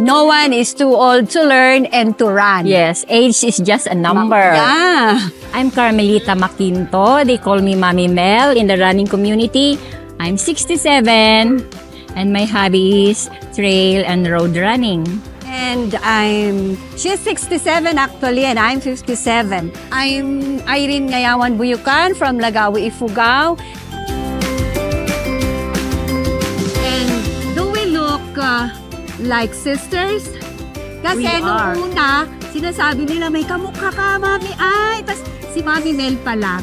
no one is too old to learn and to run. Yes, age is just a number. Yeah. I'm Carmelita Maquinto. They call me Mami Mel in the running community. I'm 67 and my hobby is trail and road running. And she's 67 actually, and I'm 57. I'm Irene Ngayawan Buyukan from Lagawi, Ifugao. And do we look like sisters? Kasi We are. nung una, sinasabi nila may kamukha ka, Mami. Ay, tas si Mami Mel pala.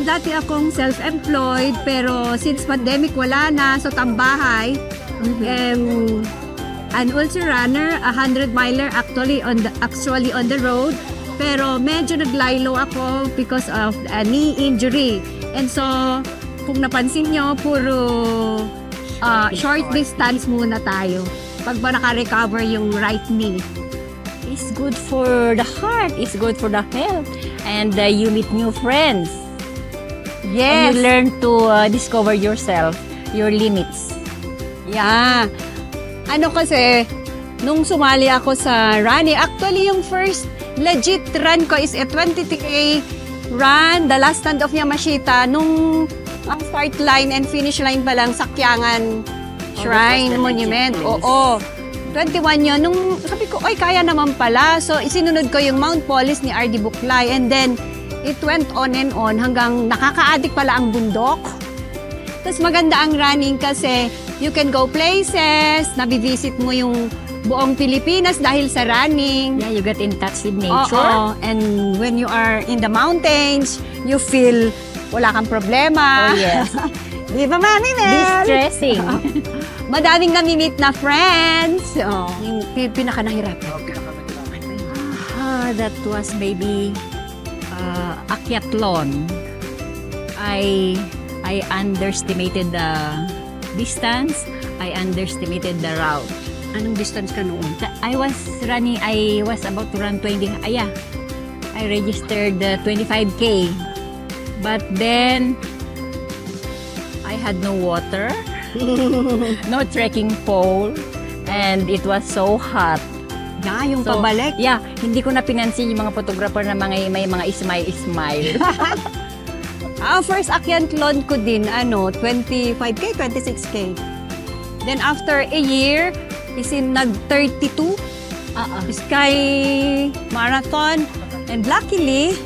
Dati akong self-employed, pero since pandemic wala na, so tambahay. An ultra runner, 100-miler actually on the road. Pero medyo naglaylo ako because of a knee injury. And so, kung napansin nyo, puro short distance muna tayo. Pag ba naka-recover yung right knee. It's good for the heart. It's good for the health. And you meet new friends. And Yes. you learn to discover yourself, your limits. Yeah. Ano kasi, nung sumali ako sa running, actually yung first legit run ko is a 20K run, the last stand of Yamashita, nung ang start line and finish line pa lang, Sakyangan Shrine Monument. Oo. 21 yun. Nung sabi ko, oy, kaya naman pala. So, isinunod ko yung Mount Polis ni R.D. Buklay. And then, it went on and on hanggang nakaka-addict pala ang bundok. Tapos maganda ang running kasi you can go places, nabivisit mo yung buong Pilipinas dahil sa running. Yeah, you get in touch with nature. Oo. And when you are in the mountains, you feel wala kang problema. Oh, yes. Di ba, Mami Mel? Distressing. Madaming nami-meet na friends. Oh, yung pinaka-nahirap. That was maybe Akyathlon. I underestimated the distance. I underestimated the route. Anong distance ka noon? I was about to run 20. I registered 25K. But then, I had no water, no trekking pole, and it was so hot. Yeah, yung So, pabalik. Yeah, hindi ko na pinansin yung mga photographer na may mga smile. First Akyathlon ko din, 25K, 26K. Then after a year, nag-32 Sky Marathon. And luckily,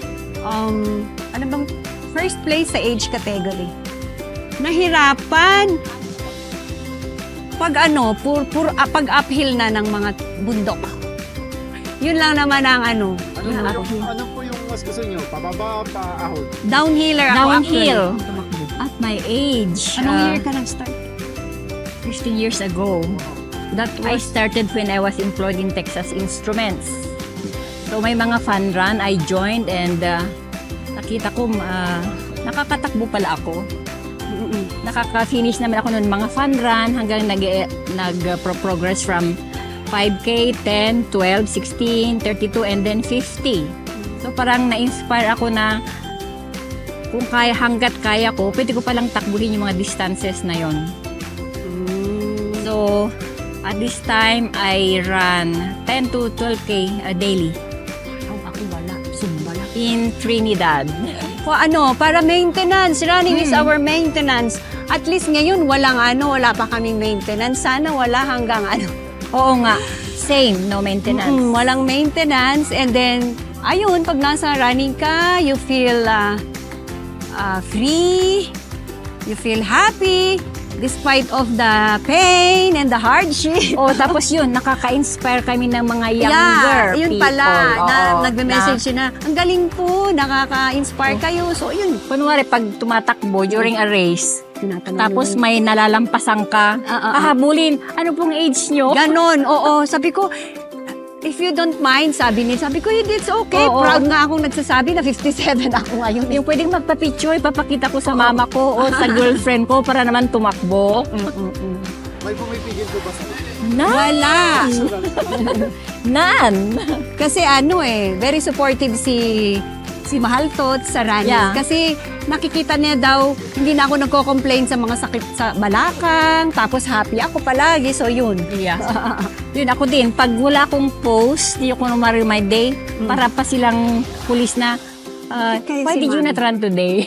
first place sa age category. Nahirapan. Pag pag uphill na ng mga bundok. Yun lang naman ang Ano po yung mas gusto nyo? Pababa, paahon? downhiller ako. Downhill. actually, tumakbo. At my age, Anong year ka nag-start? 15 years ago, I started when I was employed in Texas Instruments. So may mga fun run, I joined and nakita ko nakakatakbo pala ako. Nakaka-finish naman ako noon mga fun run hanggang nag-progress from 5K, 10, 12, 16, 32, and then 50. So parang na-inspire ako na kung hanggat kaya ko, pwede ko palang takbuhin yung mga distances na yon. So, at this time, I run 10 to 12K daily Ako wala. Sumba lang. in Trinidad. Para maintenance. Running is our maintenance. At least ngayon, wala pa kaming maintenance. Sana wala hanggang Oo nga, same, no maintenance. walang maintenance. And then, ayun, pag nasa running ka, you feel free, you feel happy, despite of the pain and the hardship. Oh, tapos yun, nakaka-inspire kami ng mga younger yun people. pala, na Oo, nagme-message siya na, ang galing po, nakaka-inspire kayo. So, yun. Kunwari, pag tumatakbo during a race, Tinatanong tapos nila. may nalalampasan ka, hahabulin, ano pong age nyo? Ganon, oo. Sabi ko, if you don't mind, sabi ko, it's okay. Oo. Proud nga akong nagsasabi na 57 ako ngayon. Yung pwedeng magpa-picture, papakita ko sa mama ko o sa girlfriend ko para naman tumakbo. May pumipigil po ba sa Wala. None. Kasi very supportive si si Mahal Tot sa running. Yeah. Kasi nakikita niya daw, hindi na ako nagko-complain sa mga sakit sa balakang, tapos happy ako palagi. So, yun. Yeah. Yun ako din. Pag wala akong post, hindi ako numari my day, para pa silang pulis na, Kaya why si did you Mami. not run today?